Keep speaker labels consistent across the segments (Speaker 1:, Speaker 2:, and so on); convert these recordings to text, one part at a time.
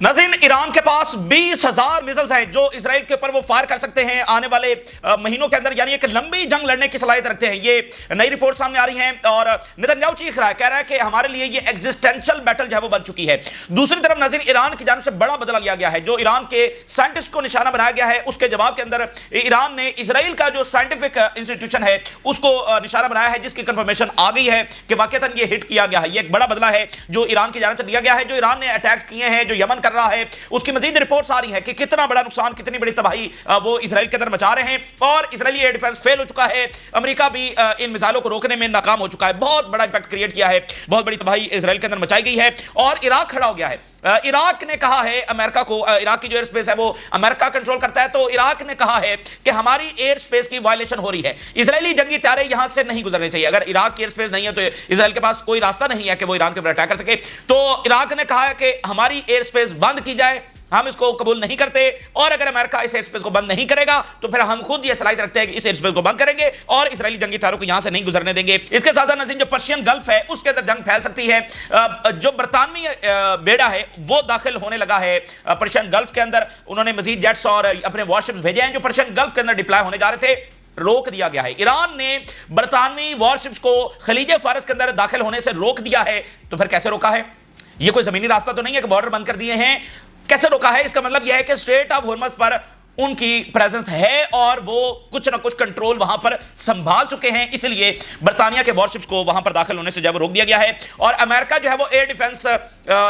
Speaker 1: नाज़रीन, ईरान के पास 20,000 मिसाइल्स हैं जो इसराइल के ऊपर वो फायर कर सकते हैं आने वाले महीनों के अंदर, यानी एक लंबी जंग लड़ने की सलाहियत रखते हैं। ये नई रिपोर्ट सामने आ रही है और नेतन्याहू चीख रहा है, कह रहा है कि हमारे लिए ये एग्जिस्टेंशियल बैटल जो है वो बन चुकी है। दूसरी तरफ नाज़रीन, ईरान की जानिब से बड़ा बदला लिया गया है। जो ईरान के साइंटिस्ट को निशाना बनाया गया है, उसके जवाब के अंदर ईरान ने इसराइल का जो साइंटिफिक इंस्टीट्यूशन है उसको निशाना बनाया है, जिसकी कंफर्मेशन आ गई है कि वाकईतन ये हिट किया गया है। ये एक बड़ा बदला है जो ईरान की जानिब से लिया गया है। जो ईरान ने अटैक्स किए हैं, जो यमन कर रहा है, उसकी मजीद रिपोर्ट्स आ रही है कि कितना बड़ा नुकसान, कितनी बड़ी तबाही वो इसराइल के अंदर मचा रहे हैं और इसराइली एयर डिफेंस फेल हो चुका है। अमेरिका भी इन मिसाइलों को रोकने में नाकाम हो चुका है। बहुत बड़ा इंपैक्ट क्रिएट किया है, बहुत बड़ी तबाही इसराइल के अंदर मचाई गई है और इराक खड़ा हो गया है। इराक ने कहा है अमेरिका को, इराक की जो एयर स्पेस है वो अमेरिका कंट्रोल करता है, तो इराक ने कहा है कि हमारी एयर स्पेस की वायलेशन हो रही है, इजरायली जंगी तारे यहां से नहीं गुजरने चाहिए। अगर इराक की एयर स्पेस नहीं है तो इजराइल के पास कोई रास्ता नहीं है कि वो ईरान के ऊपर अटैक कर सके। तो इराक ने कहा है कि हमारी एयर स्पेस बंद की जाए, हम इसको कबूल नहीं करते और अगर अमेरिका इस एयरस्पेस को बंद नहीं करेगा तो फिर हम खुद ये सलाहियत रखते हैं कि इस एयरस्पेस को बंद करेंगे और इसराइली जंगी तारों को यहां से नहीं गुजरने देंगे। इसके साथ साथ नज़ीर, जो पर्शियन गल्फ है उसके अंदर जंग फैल सकती है। जो बरतानवी बेड़ा है वो दाखिल होने लगा है पर्शियन गल्फ के अंदर। उन्होंने मजीद जेट्स और अपने वॉरशिप्स भेजे हैं जो पर्शियन गल्फ के अंदर डिप्लॉय होने जा रहे थे, रोक दिया गया है। ईरान ने बरतानवी वॉरशिप्स को खलीज फारस के अंदर दाखिल होने से रोक दिया है। तो फिर कैसे रोका है? ये कोई जमीनी रास्ता तो नहीं है कि बॉर्डर बंद कर दिए हैं। कैसे रोका है? इसका मतलब यह है कि स्ट्रेट ऑफ हॉर्मज़ पर उनकी प्रेजेंस है और वो कुछ ना कुछ कंट्रोल वहां पर संभाल चुके हैं, इसलिए बर्तानिया के वॉरशिप्स को वहां पर दाखिल होने से जब रोक दिया गया है। और अमेरिका जो है वो एयर डिफेंस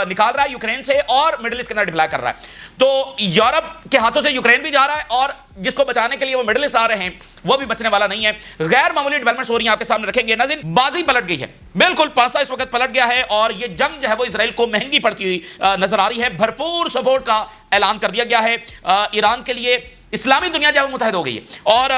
Speaker 1: निकाल रहा है यूक्रेन से और मिडिल ईस्ट के अंदर डिप्लॉय कर रहा है। तो यूरोप के हाथों से यूक्रेन भी जा रहा है और जिसको बचाने के लिए वो मिडिल ईस्ट आ रहे हैं वो भी बचने वाला नहीं है। गैर मामूली डेवलपमेंट्स हो रही हैं, आपके सामने रखेंगे। नाज़रीन, बाजी पलट गई है, बिल्कुल पासा इस वक्त पलट गया है और ये जंग जो है वो इसराइल को महंगी पड़ती हुई नजर आ रही है। भरपूर सपोर्ट का ऐलान कर दिया गया है ईरान के लिए। इस्लामी दुनिया जो है वो मुतहद हो गई है और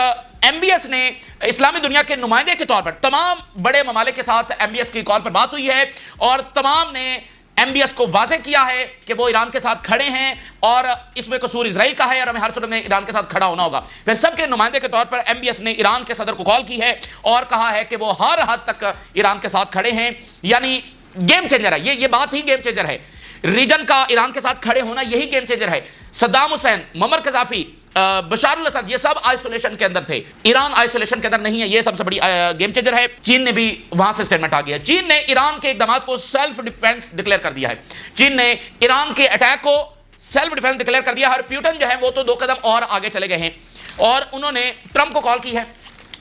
Speaker 1: एमबीएस ने इस्लामी दुनिया के नुमाइंदे के तौर पर तमाम बड़े ममालिक के साथ एमबीएस की कॉल पर बात हुई है और तमाम ने एमबीएस को वाज़ेह किया है कि वो ईरान के साथ खड़े हैं और इसमें कसूर इजराइल का है और हमें हर सूरत में ईरान के साथ खड़ा होना होगा। फिर सबके नुमाइंदे के तौर पर एमबीएस ने ईरान के सदर को कॉल की है और कहा है कि वो हर हद तक ईरान के साथ खड़े हैं। यानी गेम चेंजर है, ये बात ही गेम चेंजर है। रीजन का ईरान के साथ खड़े होना यही गेम चेंजर है। सद्दाम हुसैन, मुअम्मर कज़ाफी, बशार अल असद, ये सब आइसोलेशन के अंदर थे। ईरान आइसोलेशन के अंदर नहीं है, ये सबसे बड़ी गेम चेंजर है। चीन ने भी वहां से स्टेटमेंट आ गया। चीन ने ईरान के इकदाम को सेल्फ डिफेंस डिक्लेयर कर दिया है। चीन ने ईरान के अटैक को सेल्फ डिफेंस डिक्लेयर कर दिया है। प्यूटन जो है वो तो 2 कदम और आगे चले गए हैं और उन्होंने ट्रंप को कॉल की है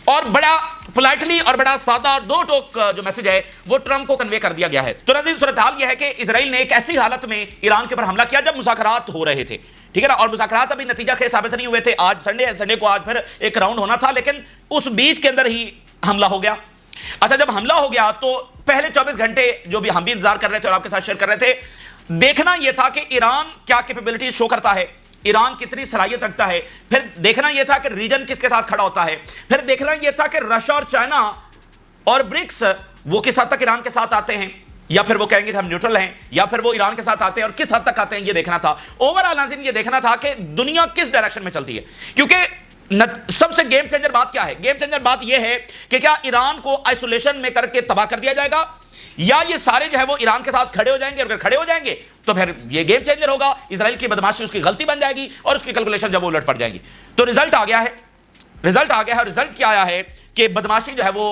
Speaker 1: और बड़ा पोलाइटली और बड़ा सादा और 2 टोक जो मैसेज है वो ट्रंप को कन्वे कर दिया गया है। तो नाज़रीन, सूरत हाल यह है कि इसराइल ने एक ऐसी हालत में ईरान के ऊपर हमला किया जब मुज़ाकरात हो रहे थे, ठीक है ना, और मुज़ाकरात अभी नतीजा के साबित नहीं हुए थे। आज संडे है, संडे को आज फिर एक राउंड होना था, लेकिन उस बीच के अंदर ही हमला हो गया। अच्छा, जब हमला हो गया तो पहले 24 घंटे जो भी हम भी इंतजार कर रहे थे और आपके साथ शेयर कर रहे थे, देखना यह था कि ईरान क्या कैपेबिलिटी शो करता है, ईरान कितनी सलाहियत रखता है। फिर देखना यह था कि रीजन किसके साथ खड़ा होता है। फिर देखना यह था कि रशिया और चाइना और ब्रिक्स वो किस हद तक ईरान के साथ आते हैं, या फिर वो कहेंगे कि हम न्यूट्रल हैं, या फिर वो ईरान के साथ आते हैं और किस हद तक आते हैं, ये देखना था। ओवरऑल नाज़रीन, ये देखना था कि दुनिया किस डायरेक्शन में चलती है। क्योंकि सबसे गेम चेंजर बात क्या है? गेम चेंजर बात यह है कि क्या ईरान को आइसोलेशन में करके तबाह कर दिया जाएगा या ये सारे जो है वो ईरान के साथ खड़े हो जाएंगे। अगर खड़े हो जाएंगे तो फिर ये गेम चेंजर होगा। इजराइल की बदमाशी उसकी गलती बन जाएगी और उसकी कैलकुलेशन जब उलट पड़ जाएगी। तो रिजल्ट आ गया है, रिजल्ट आ गया है। रिजल्ट क्या आया है कि बदमाशी जो है वो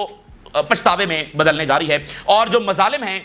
Speaker 1: पछतावे में बदलने जा रही है और जो मजालिम है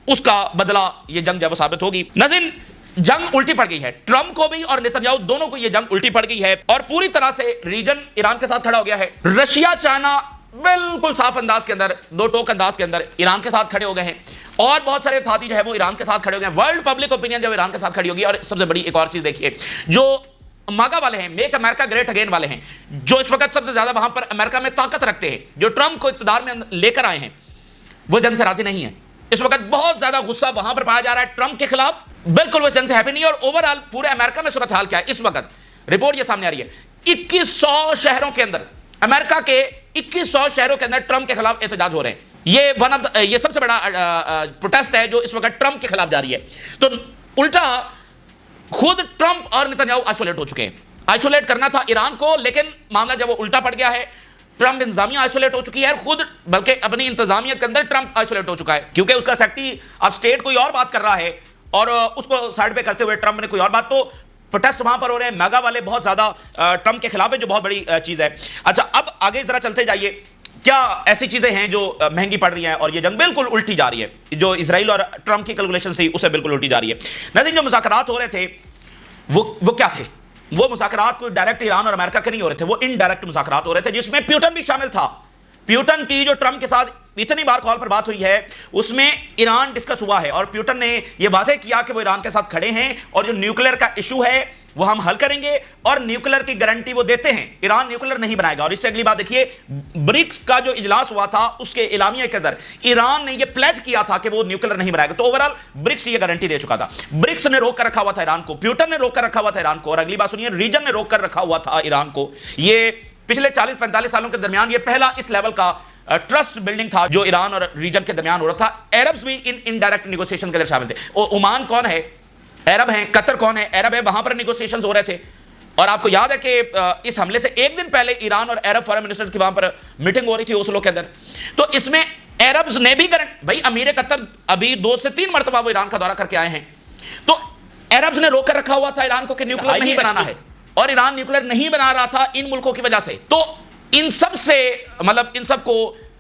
Speaker 1: उसका बदला ये जंग जो है वो साबित होगी। नाज़रीन, जंग उल्टी पड़ गई है। ट्रंप को भी और नेतन्याहू दोनों को ये जंग उल्टी पड़ गई है और पूरी तरह से रीजन ईरान के साथ खड़ा हो गया है। रशिया, चाइना बिल्कुल साफ अंदाज के अंदर, 2 टोक अंदाज के अंदर ईरान के साथ खड़े हो गए हैं और बहुत सारे साथी जो है वो ईरान के साथ खड़े हो गए हैं। वर्ल्ड पब्लिक ओपिनियन जो ईरान के साथ खड़ी होगी। और सबसे बड़ी एक और चीज देखिए, जो मागा वाले हैं, मेक अमेरिका ग्रेट अगेन वाले हैं, जो इस वक्त सबसे ज्यादा वहां पर अमेरिका में ताकत रखते हैं, जो ट्रंप को इक़्तिदार में लेकर आए हैं, वो जंग से राजी नहीं है। इस वक्त बहुत ज्यादा गुस्सा वहां पर पाया जा रहा है ट्रंप के खिलाफ। बिल्कुल वो जंग से हैप्पी नहीं है। और ओवरऑल पूरे अमेरिका में सूरत हाल क्या है इस वक्त? रिपोर्ट ये सामने आ रही है, 2100 शहरों के अंदर, अमेरिका के 2100 शहरों के अंदर ट्रंप के खिलाफ एहतजाज हो रहे हैं। ये सबसे बड़ा प्रोटेस्ट है जो इस वक्त ट्रंप के खिलाफ जारी है। तो उल्टा खुद ट्रंप और नेतन्याहू आइसोलेट हो चुके हैं। आइसोलेट करना था ईरान को, लेकिन मामला जब वो उल्टा पड़ गया है। ट्रंप इंतजामिया आइसोलेट हो चुकी है, खुद बल्कि अपनी इंतजामिया के अंदर ट्रंप आइसोलेट हो चुका है, क्योंकि उसका सेक्रेटरी ऑफ स्टेट कोई और बात कर रहा है और उसको साइड पे करते हुए ट्रंप ने कोई और बात। तो प्रोटेस्ट वहां पर हो रहे हैं, मैगा वाले बहुत ज्यादा ट्रंप के खिलाफ है, जो बहुत बड़ी चीज है। अच्छा, अब आगे जरा चलते जाइए, क्या ऐसी चीजें हैं जो महंगी पड़ रही हैं और ये जंग बिल्कुल उल्टी जा रही है, जो इजराइल और ट्रंप की कैलकुलेशन थी उससे बिल्कुल उल्टी जा रही है। नाज़रीन, जो मुज़ाकरात हो रहे थे वो क्या थे? वो मुज़ाकरात कोई डायरेक्ट ईरान और अमेरिका के नहीं हो रहे थे, वो इनडायरेक्ट मुज़ाकरात हो रहे थे, जिसमें प्यूटन भी शामिल था। प्यूटन की जो ट्रंप के साथ इतनी बार कॉल पर बात हुई है, उसमें ईरान डिस्कस हुआ है और प्यूटन ने यह वाज़ेह किया कि वो ईरान के साथ खड़े हैं और जो न्यूक्लियर का इशू है वो हम हल करेंगे और न्यूक्लियर की गारंटी वो देते हैं, ईरान न्यूक्लियर नहीं बनाएगा। और इससे अगली बात देखिए, ब्रिक्स का जो इजलास हुआ था उसके इलामिया के अंदर ईरान ने यह प्लेज किया था कि वो न्यूक्लियर नहीं बनाएगा। तो ओवरऑल ब्रिक्स ये गारंटी दे चुका था। ब्रिक्स ने रोक कर रखा हुआ था ईरान को, प्यूटन ने रोक कर रखा हुआ था ईरान को, और अगली बात सुनिए, रीजन ने रोक कर रखा हुआ था ईरान को। ये पिछले 40-45 सालों के दरमियान ये पहला इस लेवल का ट्रस्ट बिल्डिंग था जो ईरान और रीजन के दरमियान हो रहा था। अरब्स भी इन इनडायरेक्ट नेगोशिएशन के अंदर शामिल थे। ओमान कौन है? अरब हैं। कतर कौन है? अरब है। वहां पर नेगोशिएशंस हो रहे थे। और आपको याद है कि इस हमले से एक दिन पहले ईरान और अरब फॉरेन मिनिस्टर्स की वहां पर मीटिंग हो रही थी ओस्लो के अंदर। तो इसमें अरब्स ने भी भाई अमीर कतर अभी 2 से 3 मरतबा वो ईरान का दौरा करके आए हैं। तो अरब्स ने रोक कर रखा हुआ था ईरान को कि न्यूक्लियर नहीं बनाना है, और ईरान न्यूक्लियर नहीं बना रहा था इन मुल्कों की वजह से। तो इन सब से मतलब इन सबको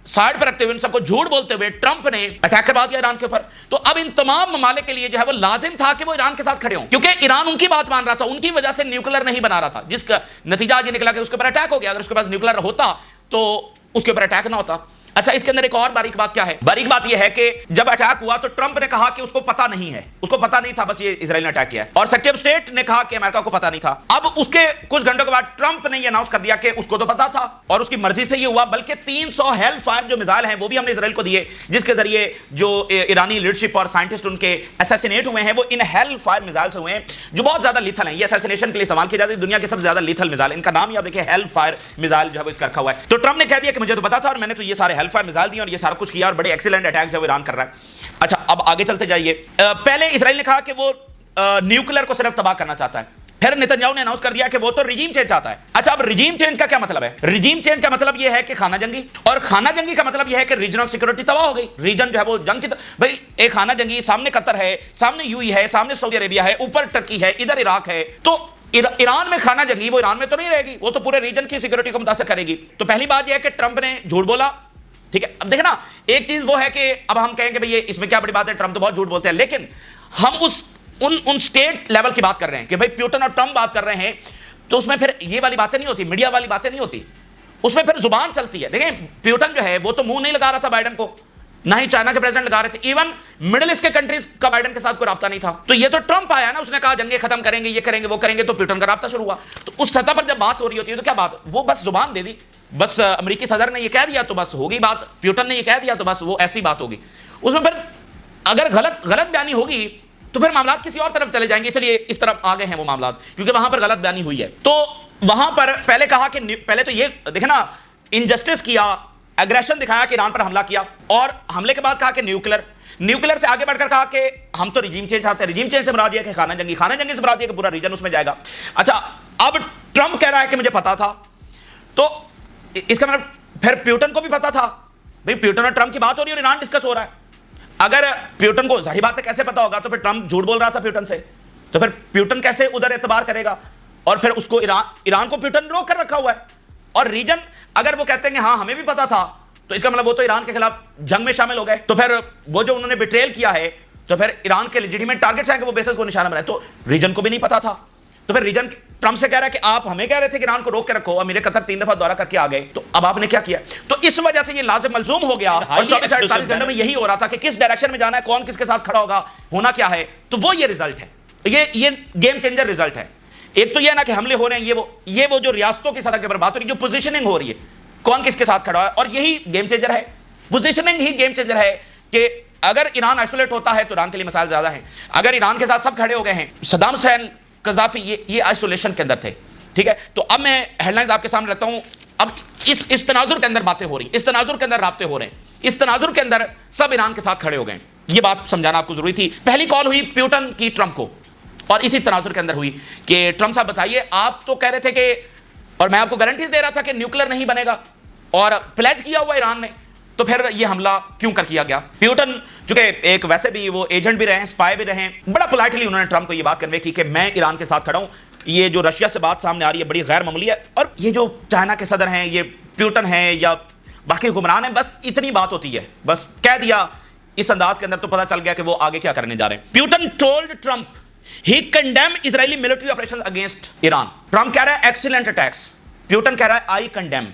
Speaker 1: साइड पर रखते हुए, इन सबको झूठ बोलते हुए ट्रंप ने अटैक करवा दिया ईरान के ऊपर। तो अब इन तमाम ममालिक के लिए जो है वो लाजिम था कि वो ईरान के साथ खड़े हों, क्योंकि ईरान उनकी बात मान रहा था, उनकी वजह से न्यूक्लियर नहीं बना रहा था, जिसका नतीजा ये निकला कि उसके ऊपर अटैक हो गया। अगर उसके पास न्यूक्लियर होता तो उसके ऊपर अटैक ना होता। अच्छा, इसके अंदर एक और बारीक बात क्या है? बारीक बात यह है कि जब अटैक हुआ तो ट्रंप ने कहा कि उसको पता नहीं है, उसको पता नहीं था बस ये इजराइल ने अटैक किया है, और सेक्रेटरी ऑफ स्टेट ने कहा कि अमेरिका को पता नहीं था। अब उसके कुछ घंटों के बाद ट्रंप ने यह अनाउंस कर दिया कि उसको तो पता था और उसकी मर्जी से ये हुआ। बल्कि 300 हेल फायर जो मिसाइल हैं वो भी हमने इजराइल को दिए, जिसके जरिए जो ईरानी लीडरशिप और साइंटिस्ट उनके असैसिनेट हुए हैं वो इन हेल फायर मिसाइल से हुए हैं, जो बहुत ज्यादा लीथल हैं। ये असैसिनेशन के लिए इस्तेमाल की जाती है, दुनिया के सबसे ज्यादा लीथल मिसाइल, इनका नाम याद देखिए, हेल फायर मिसाइल जो है वो इसका रखा हुआ है। तो ट्रंप ने कह दिया कि मुझे तो पता था और मैंने तो ये सारे हेल फायर मिसाइल दिए और ये सारा कुछ किया और बड़े एक्सीलेंट अटैक जब ईरान कर रहा है। अच्छा, अब आगे चलते जाइए। पहले इजराइल ने कहा कि वो न्यूक्लियर को सिर्फ तबाह करना चाहता है, फिर नेतन्याहू ने अनाउंस कर दिया कि वो तो रिजीम चेंज चाहता है। अच्छा, अब रिजीम चेंज का क्या मतलब है? रिजीम चेंज का मतलब यह है कि खाना जंगी, और खाना जंगी का मतलब यह है कि रीजनल सिक्योरिटी तबाह हो गई। रीजन जो है वो जंग की भाई एक खाना जंगी, सामने कतर है, सामने यूएई है, सामने सऊदी अरेबिया है, ऊपर टर्की है, इधर इराक है। तो ईरान में खाना जंगी वो ईरान में तो नहीं रहेगी, वो तो पूरे रीजन की सिक्योरिटी को मुतासर करेगी। तो पहली बात यह है कि ट्रंप ने झूठ बोला। ठीक है, अब देखना, एक चीज वो है कि अब हम कहेंगे भाई ये इसमें क्या बड़ी बात है, ट्रंप तो बहुत झूठ बोलते हैं, लेकिन हम उन स्टेट लेवल की बात कर रहे हैं कि भाई प्यूटन और ट्रंप बात कर रहे हैं, तो उसमें फिर ये वाली बातें नहीं होती, मीडिया वाली बातें नहीं होती, उसमें फिर जुबान चलती है। देखें, प्यूटन जो है वो तो मुंह नहीं लगा रहा था बाइडन को, ना ही चाइना के प्रेसिडेंट लगा रहे थे, इवन मिडिल ईस्ट के कंट्रीज का बाइडन के साथ कोई राब्ता नहीं था। तो ये तो ट्रंप आया ना, उसने कहा जंगे खत्म करेंगे, ये करेंगे, वो करेंगे, तो प्यूटन का राब्ता शुरू हुआ। तो उस सतह पर जब बात हो रही होती है तो क्या बात, वो बस जुबान दे दी, बस अमेरिकी सदर ने ये कह दिया तो बस होगी बात, प्यूटन ने ये कह दिया तो बस वो ऐसी बात होगी। उसमें फिर अगर गलत बयानी होगी तो फिर मामला किसी और तरफ चले जाएंगे, इसलिए इस तरफ आ गए हैं वो मामला, क्योंकि वहां पर गलत बयानी हुई है। तो वहां पर पहले कहा कि पहले तो ये देखना, इनजस्टिस किया, एग्रेशन दिखाया कि ईरान पर हमला किया, और हमले के बाद कहा कि न्यूक्लियर से आगे बढ़कर कहा कि हम तो रिजीम चेंज चाहते हैं, रिजीम चेंज से मुराद यह कि खाना जंगी से मुराद यह कि पूरा रीजन उसमें जाएगा। अच्छा, अब ट्रंप कह रहा है कि मुझे पता था, तो इसका मतलब फिर प्यूटन को भी पता था। भाई प्यूटन और ट्रंप की बात हो रही है और ईरान डिस्कस हो रहा है। अगर प्यूटन को जाहिर बात है कैसे पता होगा, तो फिर ट्रंप झूठ बोल रहा था प्यूटन से, तो फिर प्यूटन कैसे उधर एतबार करेगा? और फिर उसको ईरान को प्यूटन रोक कर रखा हुआ है, और रीजन अगर वो कहते हैं कि हाँ हमें भी पता था, तो इसका मतलब वो तो ईरान के खिलाफ जंग में शामिल हो गए। तो फिर वो जो उन्होंने बिट्रेल किया है, तो फिर ईरान के लेजिटिमेट टारगेट्स हैं कि वो बेसिस को निशाना बनाए, तो रीजन को भी नहीं पता था। तो फिर रीजन ट्रंप से कह रहा है कि आप हमें कह रहे थे कि ईरान को रोक के रखो, और मेरे कतर 3 दफा दौरा करके आ गए, तो अब आपने क्या किया? तो इस वजह से ये लाजिम मलजूम हो गया, और 24-48 घंटे में यही हो रहा था कि किस डायरेक्शन में जाना है, कौन किसके साथ खड़ा होगा, होना क्या है। तो वो ये रिजल्ट है, ये गेम चेंजर रिजल्ट है। एक तो ये ना कि हमले हो रहे हैं, ये वो जो रियासतों की सतह के ऊपर बात हो रही है, जो पोजीशनिंग हो रही है, कौन किसके साथ खड़ा है, और यही गेम चेंजर है। पोजीशनिंग ही गेम चेंजर है कि अगर ईरान आइसोलेट होता है तो ईरान के लिए मसाइल ज्यादा हैं। अगर ईरान के साथ सब खड़े हो गए हैं, सद्दाम हुसैन, कज़ाफी, ये आइसोलेशन के अंदर थे। ठीक है, तो अब मैं हेडलाइंस आपके सामने रखता हूं। अब इस तनाजुर के अंदर बातें हो रही, इस तनाजुर के अंदर राब्ते हो रहे हैं, इस तनाजुर के अंदर सब ईरान के साथ खड़े हो गए। ये बात समझाना आपको जरूरी थी। पहली कॉल हुई प्यूटन की ट्रंप को, और इसी तनाजुर के अंदर हुई कि ट्रंप साहब बताइए, आप तो कह रहे थे कि, और मैं आपको गारंटीज दे रहा था कि न्यूक्लियर नहीं बनेगा, और प्लेज किया हुआ ईरान ने, तो फिर ये हमला क्यों कर किया गया? प्यूटन चूंकि एक वैसे भी वो एजेंट भी रहे, स्पाई भी रहे, बड़ा पोलाइटली उन्होंने ट्रंप को ये बात कन्वे की कि मैं ईरान के साथ खड़ा हूं। ये जो रशिया से बात सामने आ रही है बड़ी गैर मामूली है, और ये जो चाइना के सदर हैं, ये प्यूटन है या बाकी हुक्मरान हैं, बस इतनी बात होती है, बस कह दिया इस अंदाज के अंदर तो पता चल गया कि वो आगे क्या करने जा रहे हैं। Putin told Trump he condemn Israeli military operation against Iran. Trump कह रहा है एक्सीलेंट अटैक्स, प्यूटन कह रहा है आई कंडेम।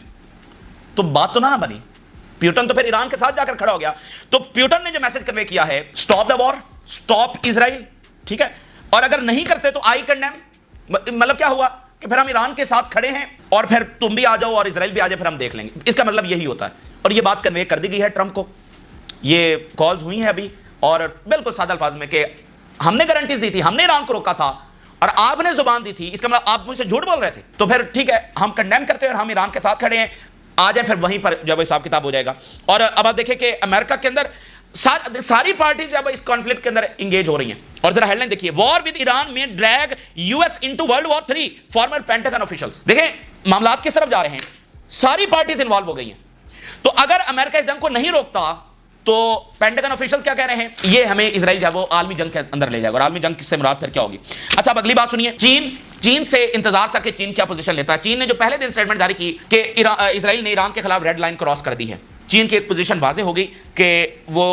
Speaker 1: तो बात तो ना बनी, प्यूटन तो फिर ईरान के साथ जाकर खड़ा हो गया। तो प्यूटन ने जो मैसेज कन्वे किया है, stop the war, stop Israel, ठीक है, और अगर नहीं करते तो आई कंडेम। मतलब क्या हुआ कि फिर हम ईरान के साथ खड़े हैं और फिर तुम भी आ जाओ और इजराइल भी आ जाए, फिर हम देख लेंगे। इसका मतलब यही होता है, और ये बात कन्वे कर दी गई है ट्रंप को। ये कॉल्स हुई हैं अभी, और बिल्कुल सादा अल्फाज में कि हमने गारंटीज दी थी, हमने ईरान को रोका था और आपने जुबान दी थी, इसका मतलब आप मुझसे झूठ बोल रहे थे। तो फिर ठीक है, हम कंडेम करते हैं और हम ईरान के साथ खड़े हैं, आ जाए, फिर वहीं पर जब हिसाब किताब हो जाएगा। और अब आप देखें कि अमेरिका के अंदर सारी पार्टीज जब इस कॉन्फ्लिक्ट के अंदर इंगेज हो रही हैं। और जरा हेडलाइन देखिए, वॉर विद ईरान में drag US into world war 3, farmer pentagon officials. देखें मामलात किस तरफ जा रहे हैं, सारी पार्टीज इन्वॉल्व हो गई हैं। तो अगर अमेरिका इस जंग को नहीं रोकता तो पेंटागन ऑफिशियल्स क्या कह रहे हैं, ये हमें इजराइल जो है वो आलमी जंग के अंदर ले जाएगा। और आलमी जंग किससे मुराद फिर क्या होगी? अच्छा, अब अगली बात सुनिए, चीन से इंतजार था कि चीन क्या पोजीशन लेता है। चीन ने जो पहले दिन स्टेटमेंट जारी की कि इजराइल ने ईरान के खिलाफ रेड लाइन क्रॉस कर दी है। चीन की एक पोजीशन वाजे हो गई कि वो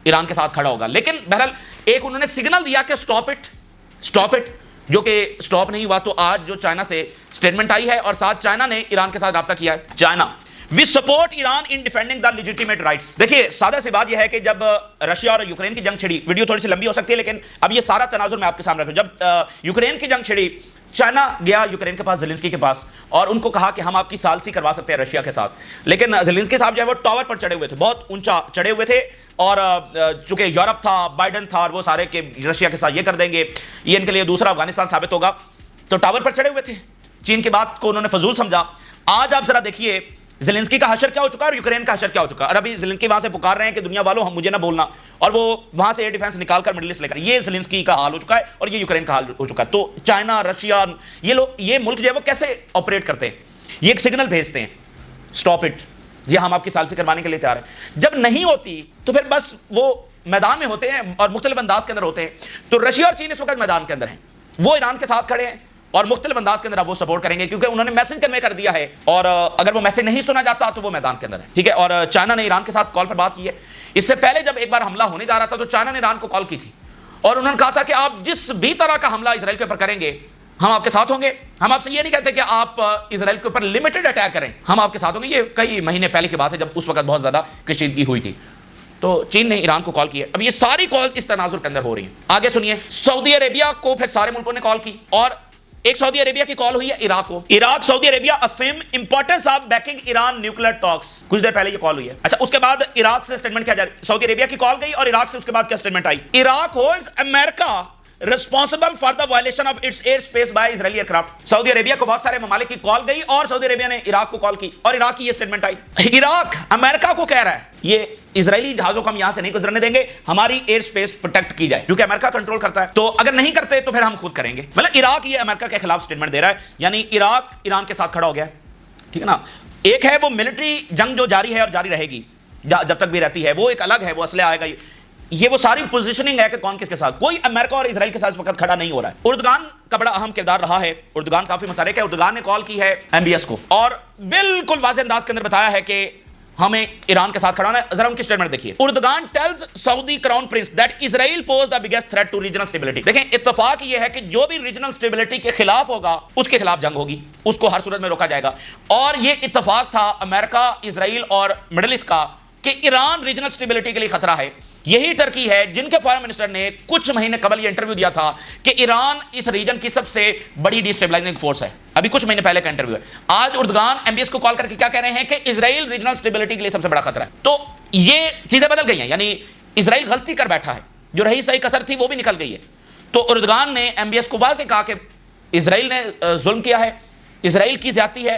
Speaker 1: ईरान के साथ खड़ा होगा, लेकिन बहरहाल एक उन्होंने सिग्नल दिया कि स्टॉप इट, जो कि स्टॉप नहीं हुआ। तो आज जो चाइना से स्टेटमेंट आई है और साथ चाइना ने ईरान के साथ राब्ता किया है। China, we support Iran in defending the legitimate rights. देखिए सादा सी बात यह है कि जब रशिया और यूक्रेन की जंग छिड़ी, वीडियो थोड़ी सी लंबी हो सकती है लेकिन अब ये सारा तनाजुर मैं आपके सामने रखूं। जब यूक्रेन की जंग छिड़ी, चाइना गया यूक्रेन के पास, ज़ेलेंस्की के पास, और उनको कहा कि हम आपकी सालसी करवा सकते हैं रशिया के साथ। लेकिन ज़ेलेंस्की साहब जो है वो टावर पर चढ़े हुए थे, बहुत ऊंचा चढ़े हुए थे, और चूंकि यूरोप था, बाइडन था, और वो सारे के रशिया के साथ ये कर देंगे, ये इनके लिए दूसरा अफगानिस्तान साबित होगा, तो टावर पर चढ़े हुए थे। चीन की बात को उन्होंने फजूल समझा। आज आप जरा देखिए ज़ेलेंस्की का हशर क्या हो चुका है और यूक्रेन का हशर क्या हो चुका है। और अभी ज़ेलेंस्की वहां से पुकार रहे हैं कि दुनिया वालों हम मुझे ना बोलना, और वो वहां से एयर डिफेंस निकालकर मिडिल ईस्ट लेकर, ये ज़ेलेंस्की का हाल हो चुका है और ये यूक्रेन का हाल हो चुका है। तो चाइना, रशिया, ये लोग, ये मुल्क जो है वो कैसे ऑपरेट करते हैं, ये एक सिग्नल भेजते हैं, स्टॉप इट, ये हम आपकी सालसी करवाने के लिए तैयार हैं। जब नहीं होती तो फिर बस वो मैदान में होते हैं और मुख्तलिफ अंदाज के अंदर होते हैं। तो रशिया और चीन इस वक्त मैदान के अंदर हैं, वो ईरान के साथ खड़े हैं और मुख्तलिफ अंदाज के अंदर अब वो सपोर्ट करेंगे, क्योंकि उन्होंने मैसेज कन्वे कर दिया है, और अगर वो मैसेज नहीं सुना जाता तो वो मैदान के अंदर है, ठीक है। और चाइना ने ईरान के साथ कॉल पर बात की है। इससे पहले जब एक बार हमला होने जा रहा था तो चाइना ने ईरान को कॉल की थी और उन्होंने कहा था कि आप जिस भी तरह का हमला इजराइल के ऊपर करेंगे हम आपके साथ होंगे। हम आपसे ये नहीं कहते कि आप इजराइल के ऊपर लिमिटेड अटैक करें, हम आपके साथ होंगे। ये कई महीने पहले की बात है जब उस वक्त बहुत ज्यादा कशीदगी हुई थी। तो चीन ने ईरान को कॉल किया। अब ये सारी कॉल इस तनाजुर के अंदर हो रही है। आगे सुनिए, सऊदी अरेबिया को फिर सारे मुल्कों ने कॉल की, और एक सऊदी अरेबिया की कॉल हुई है इराक को। Iraq, Saudi Arabia affirm importance of banking Iran nuclear talks. कुछ देर पहले ये कॉल हुई है। अच्छा, उसके बाद इराक से स्टेटमेंट क्या जा रही है? सऊदी अरेबिया की कॉल गई और इराक से उसके बाद क्या स्टेटमेंट आई? Iraq holds America responsible for the violation of its air space by Israeli aircraft. Saudi Arabia को बहुत सारे ममालिक की कॉल गई और सऊदी अरेबिया ने इराक को कॉल की और इराक की ये स्टेटमेंट आई। इराक अमेरिका को कह रहा है ये इजरायली जहाजों को हम यहां से नहीं गुजरने देंगे, हमारी एयर स्पेस प्रोटेक्ट की जाए, जो कि अमेरिका कंट्रोल करता है। तो अगर नहीं करते तो फिर हम खुद करेंगे। मतलब इराक ये अमेरिका के खिलाफ स्टेटमेंट दे रहा है, यानी इराक ईरान के साथ खड़ा हो गया, ठीक है ना। एक है वो मिलिट्री जंग जो जारी है और जारी रहेगी जब तक भी रहती है, वो एक अलग है, वो असले आएगा। ये वो सारी पोजीशनिंग है कि कौन किसके साथ। कोई अमेरिका और इजराइल के साथ इस वक्त खड़ा नहीं हो रहा है। उर्दुगान का बड़ा अहम किरदार रहा है। उर्दुगान काफी मुतहरिक है। उर्दुगान ने कॉल की है एमबीएस को और बिल्कुल वाज़ेह अंदाज के अंदर बताया है कि हमें ईरान के साथ खड़ा होना है। जरा उनकी स्टेटमेंट देखिए। Erdogan tells Saudi crown prince that Israel pose the biggest threat to regional stability. देखें, इत्तेफाक ये है कि जो भी रीजनल स्टेबिलिटी के खिलाफ होगा उसके खिलाफ जंग होगी, उसको हर सूरत में रोका जाएगा। और ये इत्तेफाक था अमेरिका, इजराइल और मिडिल ईस्ट का कि ईरान रीजनल स्टेबिलिटी के लिए खतरा है। यही टर्की है जिनके फॉरेन मिनिस्टर ने कुछ महीने कबल ये इंटरव्यू दिया था कि ईरान इस रीजन की सबसे बड़ी डिस्टेबलाइजिंग फोर्स है। अभी कुछ महीने पहले का इंटरव्यू है। आज उर्दुगान एमबीएस को कॉल करके क्या कह रहे हैं कि इजराइल रीजनल स्टेबिलिटी के लिए सबसे बड़ा खतरा है। तो ये चीजें बदल गई हैं, यानी इजराइल गलती कर बैठा है, जो रही सही कसर थी वो भी निकल गई है। तो उर्दुगान ने एमबीएस को वाज़ेह कहा कि इजराइल ने जुल्म किया है, इजराइल की ज्यादती है,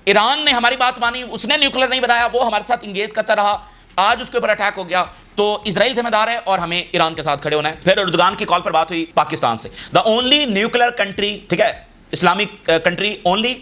Speaker 1: ईरान ने हमारी बात मानी, उसने न्यूक्लियर नहीं बनाया, वो हमारे साथ इंगेज करता रहा, आज उसके ऊपर अटैक हो गया, तो इजराइल जिम्मेदार है और हमें ईरान के साथ खड़े होना है। फिर उर्दुगान की कॉल पर बात हुई पाकिस्तान से, द ओनली न्यूक्लियर कंट्री, ठीक है, इस्लामिक कंट्री ओनली,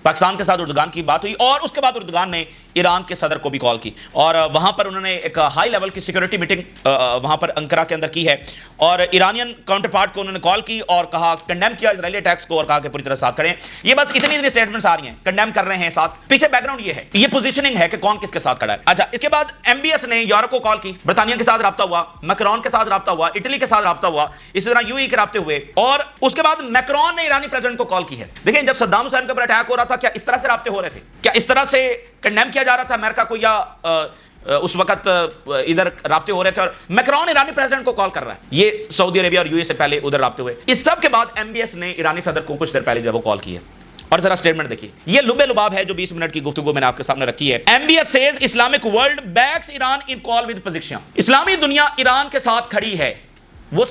Speaker 1: पाकिस्तान के साथ उर्दुगान की बात हुई और उसके बाद उर्दुगान ने ईरान के सदर को भी कॉल की और वहां पर उन्होंने एक हाई लेवल की सिक्योरिटी मीटिंग वहां पर अंकारा के अंदर की है और ईरानियन काउंटर पार्ट को उन्होंने कॉल की और कहा, कंडेम किया इजरायली अटैक्स को और कहा कि पूरी तरह साथ खड़े हैं। ये बस इतनी स्टेटमेंट्स आ रही हैं, कंडेम कर रहे हैं साथ। पीछे बैकग्राउंड ये है, ये पोजीशनिंग है कि कौन किसके साथ खड़ा है। अच्छा, इसके बाद एमबीएस ने यूरोप को कॉल की, ब्रिटानिया के साथ राब्ता हुआ, मैक्रोन के साथ राब्ता हुआ, इटली के साथ राब्ता हुआ, इसी तरह यूएई के राब्ते हुए और उसके बाद मैक्रोन ने ईरानी प्रेसिडेंट को कॉल की है। देखिए, जब सद्दाम हुसैन के ऊपर अटैक हो रहा था, क्या इस तरह से राब्ते हो रहे थे? क्या इस तरह से कंडेम किया जा रहा था अमेरिका को या उस वक्त इधर राब्ते हो रहे थे? और मैक्रोन ईरानी प्रेसिडेंट को कॉल कर रहा है, ये सऊदी अरेबिया और यूएई से पहले उधर राब्ते हुए। इस सब के बाद एमबीएस ने ईरानी सदर को कुछ देर पहले जब वो कॉल की है और जरा स्टेटमेंट देखिए, ये लुबे लुबाब है जो 20 मिनट की गुफ्तगू मैंने आपके सामने रखी है। MBS says Islamic world backs Iran in call with position. इस्लामी दुनिया ईरान के साथ खड़ी है। वो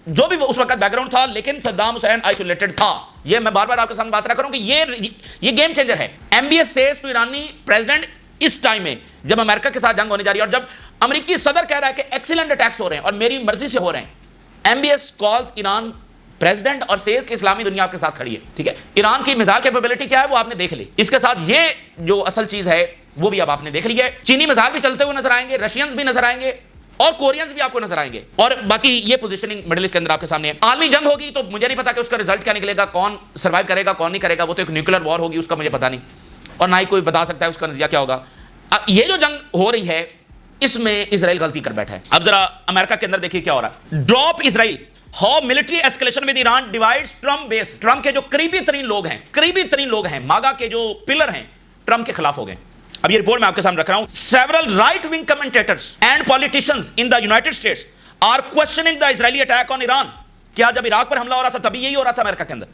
Speaker 1: जो भी उस वक्त बैकग्राउंड था, लेकिन सद्दाम हुसैन आइसोलेटेड था। ये मैं बार बार आपके सामने बात रहा करूं कि ये गेम चेंजर है। एमबीएस सेज टू ईरानी प्रेसिडेंट इस टाइम में जब अमेरिका के साथ जंग होने जा रही है और जब अमेरिकी सदर कह रहा है कि एक्सीलेंट अटैक्स हो रहे हैं और मेरी मर्जी से हो रहे हैं, एमबीएस कॉल्स ईरान प्रेसिडेंट और सेज कि इस्लामी दुनिया आपके साथ खड़ी है। ठीक है, ईरान की मिसाइल कैपेबिलिटी क्या है वो आपने देख ली। इसके साथ ये जो असल चीज है वो भी अब आपने देख ली है। चीनी मिसाइल भी चलते हुए नजर आएंगे, रशियंस भी नजर आएंगे और कोरियंस भी आपको नजर आएंगे और बाकी ये पोजीशनिंग मिडिल ईस्ट के अंदर आपके सामने है। आलमी जंग होगी तो मुझे नहीं पता कि उसका रिजल्ट क्या निकलेगा, कौन सर्वाइव करेगा कौन नहीं करेगा। वो तो एक न्यूक्लियर वॉर होगी, उसका मुझे पता नहीं और ना ही कोई बता सकता है उसका नतीजा क्या होगा। ये जो जंग हो रही है इसमें इजराइल गलती कर बैठा है। अब जरा अमेरिका के अंदर देखिए क्या हो रहा है। Drop Israel, how military escalation with Iran divides Trump base. Trump के जो करीबी तरीन लोग हैं, मागा के जो पिलर हैं, ट्रम्प के खिलाफ हो गए। अब ये रिपोर्ट मैं आपके सामने रख रहा हूं। Several right wing commentators and politicians in the United States are questioning the Israeli attack on Iran. क्या जब इराक पर हमला हो रहा था तभी यही हो रहा था अमेरिका के अंदर?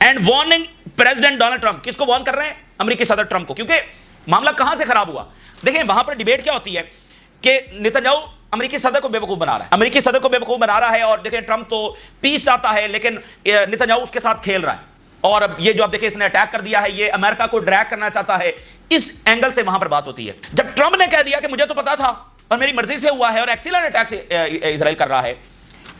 Speaker 1: And warning president Donald Trump. किसको वार्न कर रहे हैं? अमेरिकी सदर ट्रंप को। क्योंकि मामला कहां से खराब हुआ? देखिए, वहां पर डिबेट क्या होती है कि नेतन्याहू अमेरिकी सदर को बेवकूफ बना रहा है, अमेरिकी सदर को बेवकूफ बना रहा है और देखिए ट्रंप तो पीस चाहता है लेकिन नेतन्याहू उसके साथ खेल रहा है। और अब ये जो आप देखिए इसने अटैक कर दिया है, ये अमेरिका को ड्रैग करना चाहता है। इस एंगल से वहां पर बात होती है। जब ट्रंप ने कह दिया कि मुझे तो पता था और मेरी मर्जी से हुआ है और एक्सीलेंट अटैक से इजराइल कर रहा है,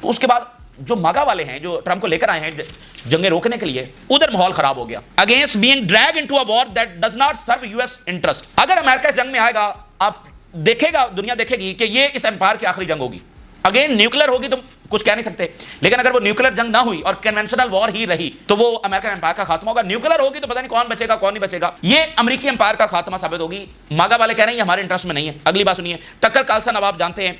Speaker 1: तो उसके बाद जो मागा वाले हैं जो ट्रंप को लेकर आए हैं जंगे रोकने के लिए, उधर माहौल खराब हो गया। Against being drag into a war that does not serve US interest. अगर अमेरिका इस जंग में आएगा, आप देखेगा, दुनिया देखेगी कि ये इस एम्पायर की आखिरी जंग होगी। अगेन न्यूक्लियर होगी तो कुछ कह नहीं सकते, लेकिन अगर वो न्यूक्लियर जंग ना हुई और कन्वेंशनल वॉर ही रही तो वो अमेरिकन एम्पायर का खात्मा होगा। न्यूक्लियर होगी तो पता नहीं कौन बचेगा कौन नहीं बचेगा। ये अमेरिकी एम्पायर का खात्मा साबित होगी। मागा वाले कह रहे हैं हमारे इंटरेस्ट में नहीं है। अगली बात सुनिए, टक्कर कार्लसन अब आप जानते हैं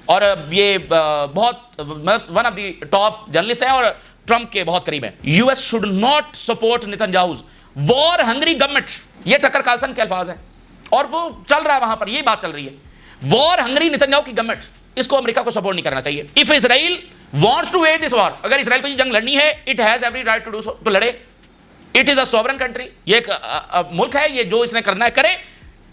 Speaker 1: और ये बहुत one of the top journalist हैं और ट्रंप के बहुत करीब हैं। US should not support Netanyahu's war hungry government. ये टक्कर कार्लसन के अल्फाज हैं और वो चल रहा है वहां पर, यही बात चल रही है। वॉर हंग्री नेतन्याहू की गवर्नमेंट, इसको अमेरिका को सपोर्ट नहीं करना चाहिए। If Israel wants to wage this war, अगर इजराइल को ये जंग लड़नी है, it has every right to do so, तो लड़े। It is a sovereign country, ये एक मुल्क है, ये जो इसने करना है करे।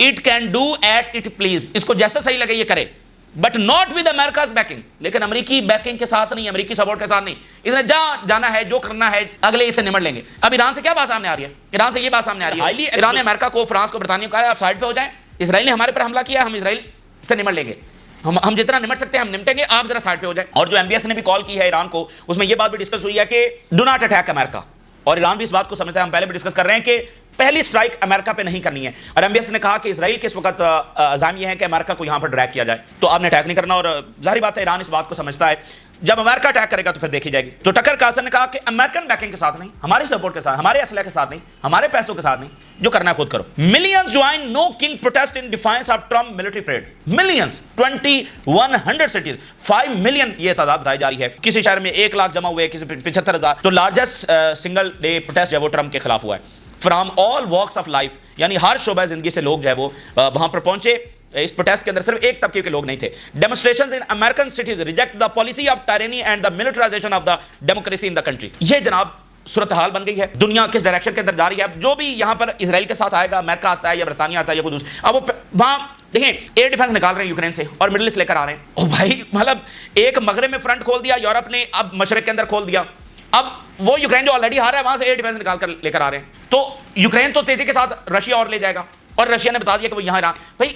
Speaker 1: It can do at it please, इसको जैसा सही लगे ये करे, बट नॉट विद अमेरिका's बैकिंग। लेकिन अमेरिकी बैकिंग के साथ नहीं, अमेरिकी सपोर्ट के साथ नहीं। इसने जाना है, जो करना है अगले इससे निमट लेंगे। अब ईरान से क्या बात सामने आ रही है? ईरान से ये बात सामने आ रही है, ईरान ने अमेरिका को, फ्रांस को, ब्रिटानिया को कहा आप साइड पे हो जाएं। इजराइल ने हमारे पर हमला किया, हम इजराइल से निमट लेंगे, हम जितना निमट सकते हैं हम निमटेंगे, आप जरा साइड पे हो जाए। और जो एमबीएस ने भी कॉल की है ईरान को, उसमें यह बात भी डिस्कस हुई है कि डू नॉट अटैक अमेरिका। और ईरान भी इस बात को समझता है, हम पहले भी डिस्कस कर रहे हैं कि पहली स्ट्राइक अमेरिका पे नहीं करनी है। और एमबीएस ने कहा कि इजराइल के इस वक्त अज़ाम यह है कि अमेरिका को यहां पर ड्रैग किया जाए, तो आपने अटैक नहीं करना। और जाहिर बात है ईरान इस बात को समझता है, जब अमेरिका अटैक करेगा तो फिर देखी जाएगी। तो टक्कर कार्लसन ने कहा कि अमेरिकन बैकिंग के साथ नहीं, हमारी सपोर्ट के साथ, हमारे असलहे के साथ नहीं, हमारे पैसों के साथ नहीं, जो करना है खुद करो। Millions join no king protest in defiance of Trump military parade. Millions, 2100 cities, 5 million ये तादाद बताई जा रही है। किसी शहर में 1 लाख जमा हुए, किसी 75,000। तो लार्जेस्ट सिंगल डे प्रोटेस्ट जो है वो ट्रम्प के खिलाफ हुआ है। From all walks of life, यानी हर शोबा जिंदगी से लोग जो है वो वहां पर पहुंचे। इस प्रोटेस्ट के अंदर सिर्फ एक तबके के लोग नहीं थे। Demonstrations in American cities reject the policy of टायरेनी and the militarisation of the democracy in the country. ये जनाब सूरत हाल बन गई है, दुनिया किस डायरेक्शन के अंदर जा रही है। जो भी यहां पर इजराइल के साथ आएगा, अमेरिका आता है या ब्रिटानिया आता है या कोई दूसरा, अब वो वहां देखें एयर डिफेंस निकाल रहे हैं यूक्रेन से और मिडिल ईस्ट लेकर आ रहे हैं। ओ भाई, मतलब एक मगरब में फ्रंट खोल दिया यूरोप ने, अब मशरक के अंदर खोल दिया। अब वो यूक्रेन जो ऑलरेडी हारा है वहां से एयर डिफेंस निकाल कर लेकर आ रहे हैं। तो यूक्रेन तो तेजी के साथ रशिया और ले जाएगा और रशिया ने बता दिया कि वो यहाँ भाई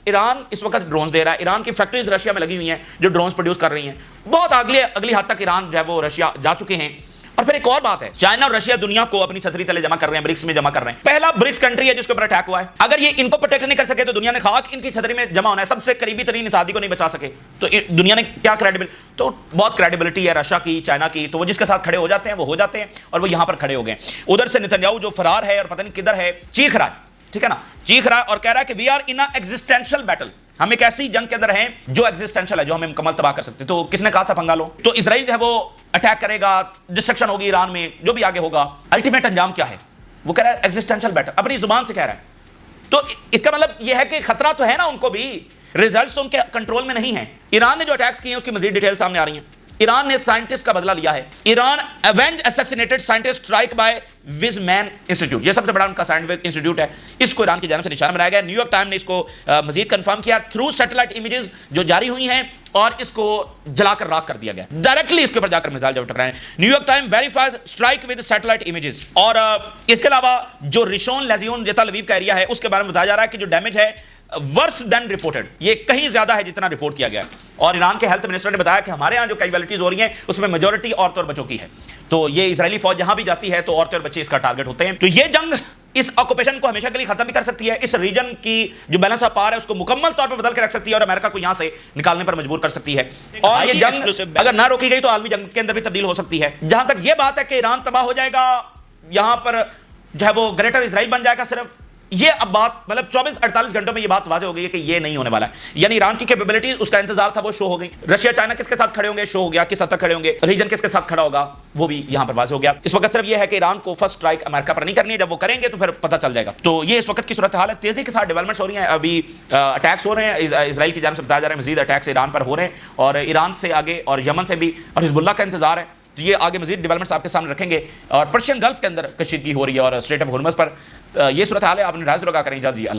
Speaker 1: ईरान इस वक्त ड्रोन्स दे रहा है। ईरान की फैक्ट्रीज रशिया में लगी हुई हैं जो ड्रोन्स प्रोड्यूस कर रही हैं। बहुत अगली हद तक ईरान जो है वो रशिया जा चुके हैं और फिर एक और बात है, चाइना और रशिया दुनिया को अपनी छतरी तले जमा कर रहे हैं, ब्रिक्स में जमा कर रहे हैं। पहला ब्रिक्स कंट्री है जिसके ऊपर अटैक हुआ है। अगर ये इनको प्रोटेक्ट नहीं कर सके तो दुनिया ने खाक इनकी छतरी में जमा होना है। सबसे करीबी तरीन इत्तेहादी को नहीं बचा सके तो दुनिया ने क्या क्रेडिबिलिटी, तो बहुत क्रेडिबिलिटी है रशिया की, चाइना की, तो वो जिसके साथ खड़े हो जाते हैं वो हो जाते हैं, और वो यहां पर खड़े हो गए। उधर से नेतन्याहू जो फरार है और पता नहीं किधर है, चीख रहा है, ठीक है ना, चीख रहा है और कह रहा है कि we are in existential battle, हम एक ऐसी जंग के अंदर हैं जो एग्जिस्टेंशियल है, जो हमें मुकम्मल तबाह कर सकते हैं। तो किसने कहा था पंगा लो? तो इजराइल जो है वो अटैक करेगा, डिस्ट्रक्शन होगी ईरान में, जो भी आगे होगा, अल्टीमेट अंजाम क्या है? वो कह रहा है एग्जिस्टेंशियल बैटल, अपनी जुबान से कह रहा है। तो इसका मतलब यह है कि खतरा तो है ना उनको भी, रिजल्ट्स तो उनके कंट्रोल में नहीं है। ईरान ने जो अटैक्स किए हैं उसकी मजीद डिटेल सामने आ रही है। ईरान ने साइंटिस्ट का बदला लिया है। Iran avenge assassinated scientist strike by Weizmann Institute, ये सबसे बड़ा उनका साइंटिफिक इंस्टीट्यूट है, इसको ईरान की जानिब से निशाना बनाया गया। न्यूयॉर्क टाइम ने इसको मजीद कंफर्म किया थ्रू सैटेलाइट इमेजेस जो जारी हुई हैं, और इसको जलाकर राख कर दिया गया, डायरेक्टली इसके ऊपर जाकर मिसाइल जब टकराए। New York time verifies strike with satellite images. और इसके अलावा जो रिशोन लेजियोन जेता लवीव का एरिया है उसके बारे में बताया जा रहा है कि जो डैमेज है वर्स देन रिपोर्टेड, ये कहीं ज्यादा है जितना रिपोर्ट किया गया है। और ईरान के हेल्थ मिनिस्टर ने बताया कि हमारे यहाँ जो कैजुअलिटीज हो रही हैं उसमें मेजॉरिटी औरतों और बच्चों की है। तो ये इजरायली फौज जहां भी जाती है तो औरतें और बच्चे इसका टारगेट होते हैं। तो ये जंग इस ऑक्यूपेशन को हमेशा के लिए खत्म भी कर सकती है, इस रीजन की जो बैलेंस ऑफ पावर है उसको मुकम्मल तौर पर बदल के रख सकती है और अमेरिका को यहां से निकालने पर मजबूर कर सकती है। और ये जंग अगर ना रोकी गई तो आलमी जंग के अंदर भी तब्दील हो सकती है। जहां तक ये बात है कि ईरान तबाह हो जाएगा, यहां पर जो है वो ग्रेटर इजराइल बन जाएगा सिर्फ, ये अब बात मतलब 24-48 घंटों में ये बात वाज़ेह हो गई है कि ये नहीं होने वाला है। यानी ईरान की कैपेबिलिटी, उसका इंतजार था, वो शो हो गई। रशिया चाइना किसके साथ खड़े होंगे, शो हो गया, किस हद तक खड़े होंगे, रीजन किसके साथ खड़ा होगा, वो भी यहां पर वाज़ेह हो गया। इस वक्त सिर्फ ये है कि ईरान को फर्स्ट स्ट्राइक अमेरिका पर नहीं करनी है, जब वो करेंगे तो फिर पता चल जाएगा। तो ये इस वक्त की सूरत हाल है। तेजी के साथ डेवलपमेंट्स हो रही हैं, अभी अटैक्स हो रहे हैं, इजराइल की जानिब से बताया जा रहा है मजीद अटैक्स ईरान पर हो रहे हैं, और ईरान से आगे और यमन से भी, और हिजबुल्लाह का इंतजार है। तो ये आगे मजीद डेवलपमेंट्स आपके सामने रखेंगे। और पर्शियन गल्फ के अंदर कशीदगी हो रही है और स्ट्रेट ऑफ हॉर्मज़ पर ये सूरत हाल है। आपने राज लगा करें जी।